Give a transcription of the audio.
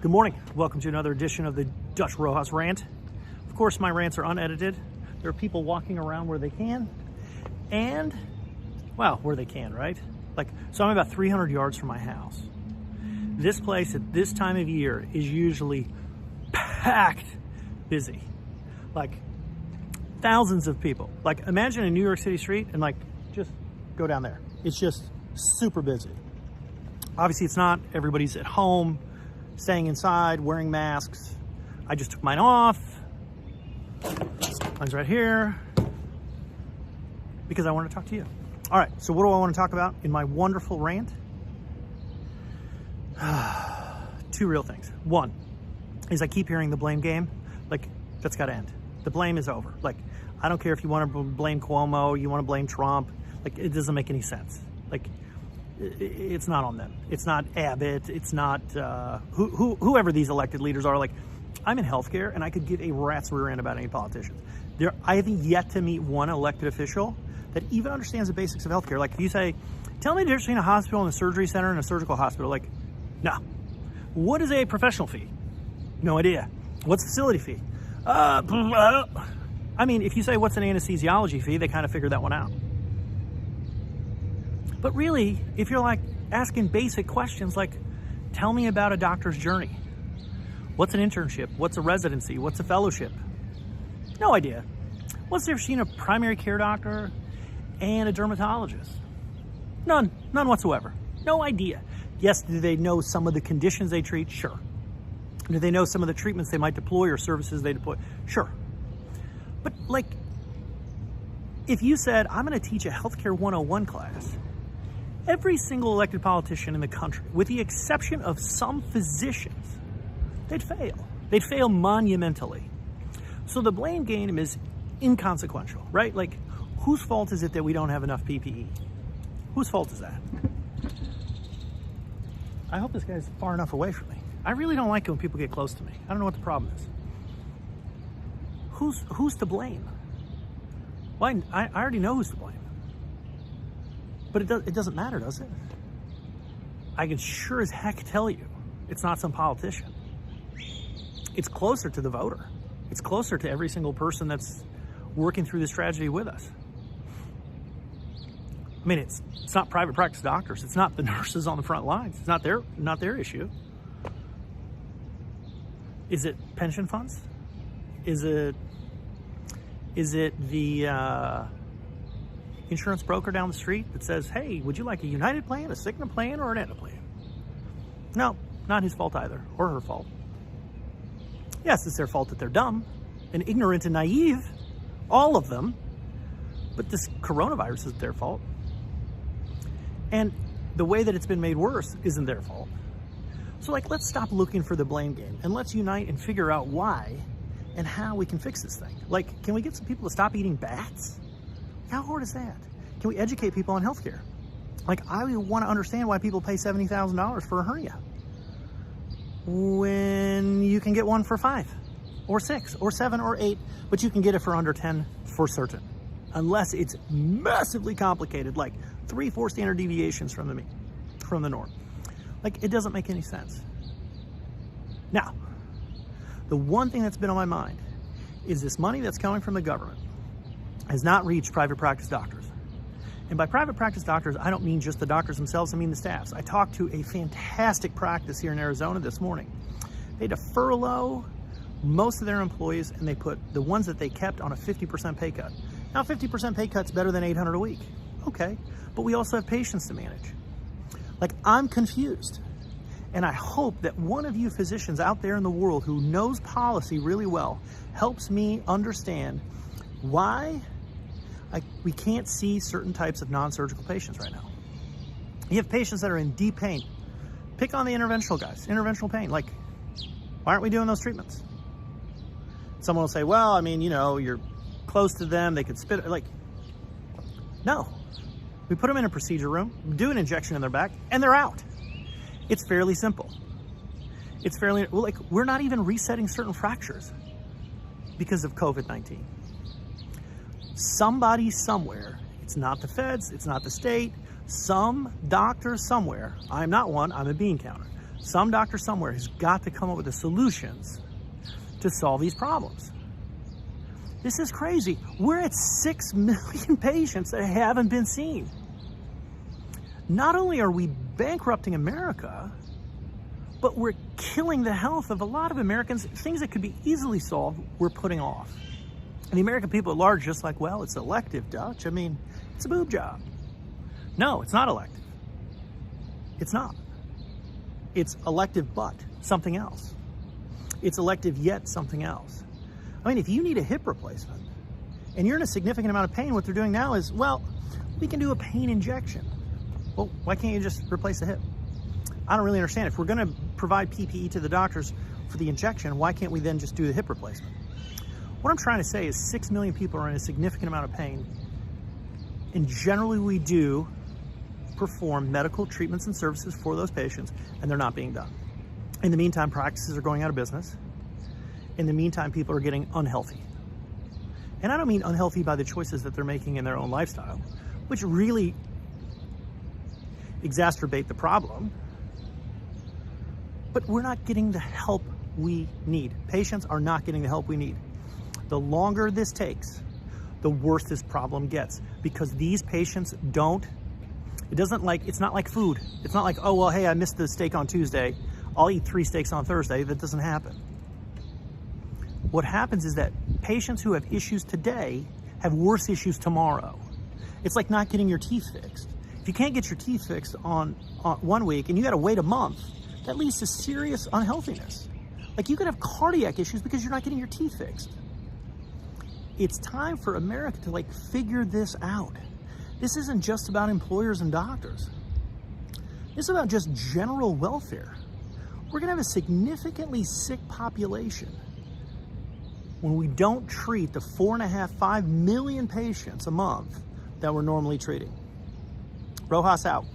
Good morning. Welcome to another edition of the Dutch Rojas Rant. Of course, my rants are unedited. There are people walking around where they can, and, well, where they can, right? So I'm about 300 yards from my house. This place at this time of year is usually packed busy. Thousands of people. Imagine a New York City street and just go down there. It's just super busy. Obviously it's not. Everybody's at home, staying inside, wearing masks. I just took mine off. Mine's right here because I want to talk to you. All right, so what do I want to talk about in my wonderful rant? Two real things. One is I keep hearing the blame game. That's got to end. The blame is over. I don't care if you want to blame Cuomo, you want to blame Trump. It doesn't make any sense. It's not on them. It's not Abbott. It's not whoever these elected leaders are. I'm in healthcare, and I could give a rat's rear end about any politicians. I have yet to meet one elected official that even understands the basics of healthcare. If you say, tell me the difference between a hospital and a surgery center and a surgical hospital. No. What is a professional fee? No idea. What's facility fee? I mean, if you say what's an anesthesiology fee, they kind of figure that one out. But really, if you're asking basic questions tell me about a doctor's journey. What's an internship? What's a residency? What's a fellowship? No idea. What's the difference between a primary care doctor and a dermatologist? None whatsoever. No idea. Yes, do they know some of the conditions they treat? Sure. Do they know some of the treatments they might deploy or services they deploy? Sure. But if you said, I'm going to teach a healthcare 101 class, every single elected politician in the country, with the exception of some physicians, they'd fail. They'd fail monumentally. So the blame game is inconsequential, right? Whose fault is it that we don't have enough PPE? Whose fault is that? I hope this guy's far enough away from me. I really don't like it when people get close to me. I don't know what the problem is. Who's to blame? Well, I already know who's to blame. But it doesn't matter, does it? I can sure as heck tell you it's not some politician. It's closer to the voter. It's closer to every single person that's working through this tragedy with us. I mean, it's not private practice doctors. It's not the nurses on the front lines. It's not their issue. Is it pension funds? Is it the insurance broker down the street that says, hey, would you like a United plan, a Cigna plan, or an Aetna plan? No, not his fault either, or her fault. Yes, it's their fault that they're dumb and ignorant and naive, all of them, but this coronavirus isn't their fault. And the way that it's been made worse isn't their fault. So let's stop looking for the blame game and let's unite and figure out why and how we can fix this thing. Can we get some people to stop eating bats? How hard is that? Can we educate people on healthcare? I want to understand why people pay $70,000 for a hernia when you can get one for 5 or 6 or 7 or 8, but you can get it for under 10 for certain, unless it's massively complicated, 3-4 standard deviations from the norm. It doesn't make any sense. Now, the one thing that's been on my mind is this money that's coming from the government has not reached private practice doctors. And by private practice doctors, I don't mean just the doctors themselves, I mean the staffs. I talked to a fantastic practice here in Arizona this morning. They had to furlough most of their employees, and they put the ones that they kept on a 50% pay cut. Now, 50% pay cut's better than $800 a week. Okay, but we also have patients to manage. I'm confused. And I hope that one of you physicians out there in the world who knows policy really well helps me understand why we can't see certain types of non-surgical patients right now. You have patients that are in deep pain. Pick on the interventional guys, interventional pain. Why aren't we doing those treatments? Someone will say, well, I mean, you're close to them, they could spit. No. We put them in a procedure room, do an injection in their back, and they're out. It's fairly simple. We're not even resetting certain fractures because of COVID-19. Somebody somewhere, it's not the feds, it's not the state, some doctor somewhere, I'm not one, I'm a bean counter. Some doctor somewhere has got to come up with the solutions to solve these problems. This is crazy. We're at 6 million patients that haven't been seen. Not only are we bankrupting America, but we're killing the health of a lot of Americans. Things that could be easily solved, we're putting off. And the American people at large, just like, well, it's elective, Dutch. I mean, it's a boob job. No, it's not elective. It's not. It's elective, but something else. It's elective, yet something else. I mean, if you need a hip replacement and you're in a significant amount of pain, what they're doing now is, well, we can do a pain injection. Well, why can't you just replace the hip? I don't really understand. If we're going to provide PPE to the doctors for the injection, why can't we then just do the hip replacement? What I'm trying to say is 6 million people are in a significant amount of pain. And generally we do perform medical treatments and services for those patients, and they're not being done. In the meantime, practices are going out of business. In the meantime, people are getting unhealthy. And I don't mean unhealthy by the choices that they're making in their own lifestyle, which really exacerbate the problem, but we're not getting the help we need. Patients are not getting the help we need. The longer this takes, the worse this problem gets, because these patients it's not like food. It's not like, oh, well, hey, I missed the steak on Tuesday, I'll eat 3 steaks on Thursday. That doesn't happen. What happens is that patients who have issues today have worse issues tomorrow. It's like not getting your teeth fixed. If you can't get your teeth fixed on 1 week and you gotta wait a month, that leads to serious unhealthiness. Like, you could have cardiac issues because you're not getting your teeth fixed. It's time for America to figure this out. This isn't just about employers and doctors. This is about just general welfare. We're gonna have a significantly sick population when we don't treat the 4.5, 5 million patients a month that we're normally treating. Rojas out.